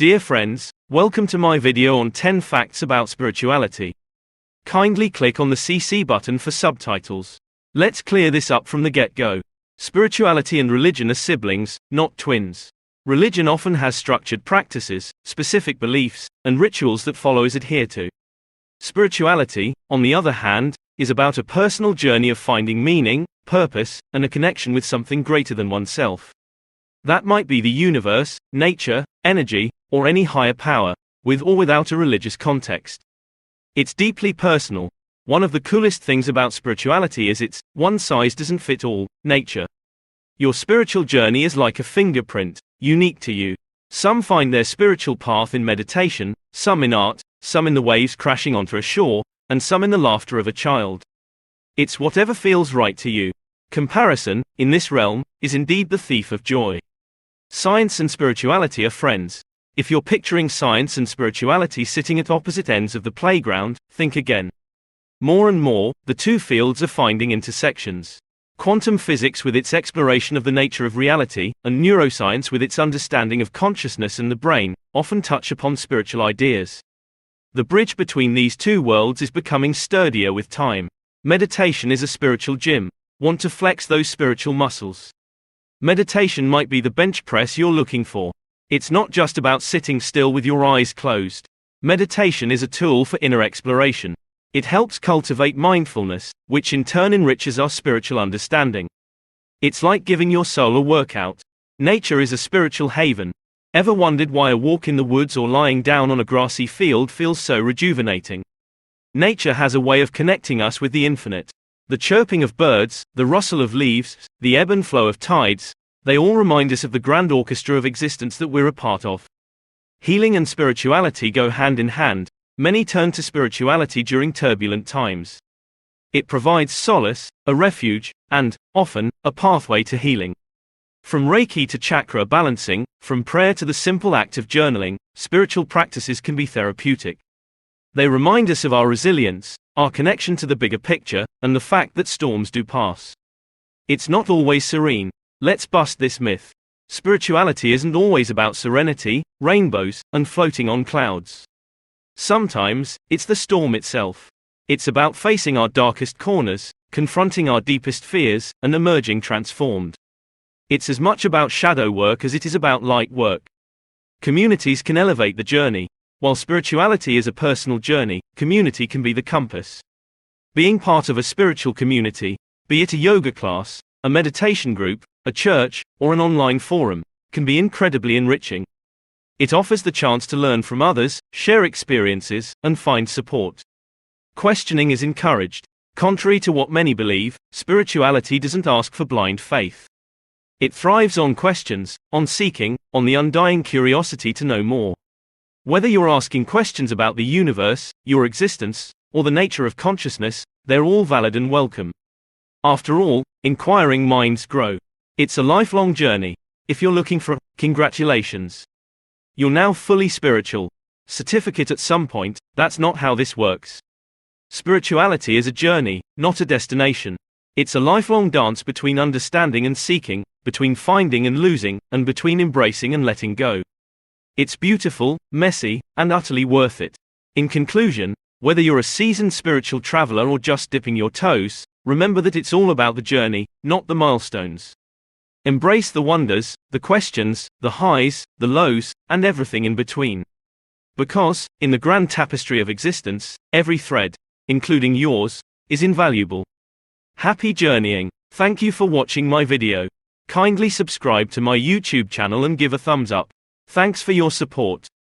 Dear friends, welcome to my video on 10 facts about spirituality. Kindly click on the CC button for subtitles. Let's clear this up from the get-go. Spirituality and religion are siblings, not twins. Religion often has structured practices, specific beliefs, and rituals that followers adhere to. Spirituality, on the other hand, is about a personal journey of finding meaning, purpose, and a connection with something greater than oneself. That might be the universe, nature, energy, or any higher power, with or without a religious context. It's deeply personal. One of the coolest things about spirituality is its one-size-doesn't-fit-all nature. Your spiritual journey is like a fingerprint, unique to you. Some find their spiritual path in meditation, some in art, some in the waves crashing onto a shore, and some in the laughter of a child. It's whatever feels right to you. Comparison, in this realm, is indeed the thief of joy. Science and spirituality are friends. If you're picturing science and spirituality sitting at opposite ends of the playground, think again. More and more, the two fields are finding intersections. Quantum physics with its exploration of the nature of reality, and neuroscience with its understanding of consciousness and the brain, often touch upon spiritual ideas. The bridge between these two worlds is becoming sturdier with time. Meditation is a spiritual gym. Want to flex those spiritual muscles? Meditation might be the bench press you're looking for. It's not just about sitting still with your eyes closed. Meditation is a tool for inner exploration. It helps cultivate mindfulness, which in turn enriches our spiritual understanding. It's like giving your soul a workout. Nature is a spiritual haven. Ever wondered why a walk in the woods or lying down on a grassy field feels so rejuvenating? Nature has a way of connecting us with the infinite. The chirping of birds, the rustle of leaves, the ebb and flow of tides, they all remind us of the grand orchestra of existence that we're a part of. Healing and spirituality go hand in hand. Many turn to spirituality during turbulent times. It provides solace, a refuge, and, often, a pathway to healing. From Reiki to chakra balancing, from prayer to the simple act of journaling, spiritual practices can be therapeutic. They remind us of our resilience, our connection to the bigger picture, and the fact that storms do pass. It's not always serene. Let's bust this myth. Spirituality isn't always about serenity, rainbows, and floating on clouds. Sometimes, it's the storm itself. It's about facing our darkest corners, confronting our deepest fears, and emerging transformed. It's as much about shadow work as it is about light work. Communities can elevate the journey. While spirituality is a personal journey, community can be the compass. Being part of a spiritual community, be it a yoga class, a meditation group, a church, or an online forum, can be incredibly enriching. It offers the chance to learn from others, share experiences, and find support. Questioning is encouraged. Contrary to what many believe, spirituality doesn't ask for blind faith. It thrives on questions, on seeking, on the undying curiosity to know more. Whether you're asking questions about the universe, your existence, or the nature of consciousness, they're all valid and welcome. After all, inquiring minds grow. It's a lifelong journey. If you're looking for congratulations, you're now fully spiritual certificate at some point, that's not how this works. Spirituality is a journey, not a destination. It's a lifelong dance between understanding and seeking, between finding and losing, and between embracing and letting go. It's beautiful, messy, and utterly worth it. In conclusion, whether you're a seasoned spiritual traveler or just dipping your toes, remember that it's all about the journey, not the milestones. Embrace the wonders, the questions, the highs, the lows, and everything in between. Because, in the grand tapestry of existence, every thread, including yours, is invaluable. Happy journeying. Thank you for watching my video. Kindly subscribe to my YouTube channel and give a thumbs up. Thanks for your support.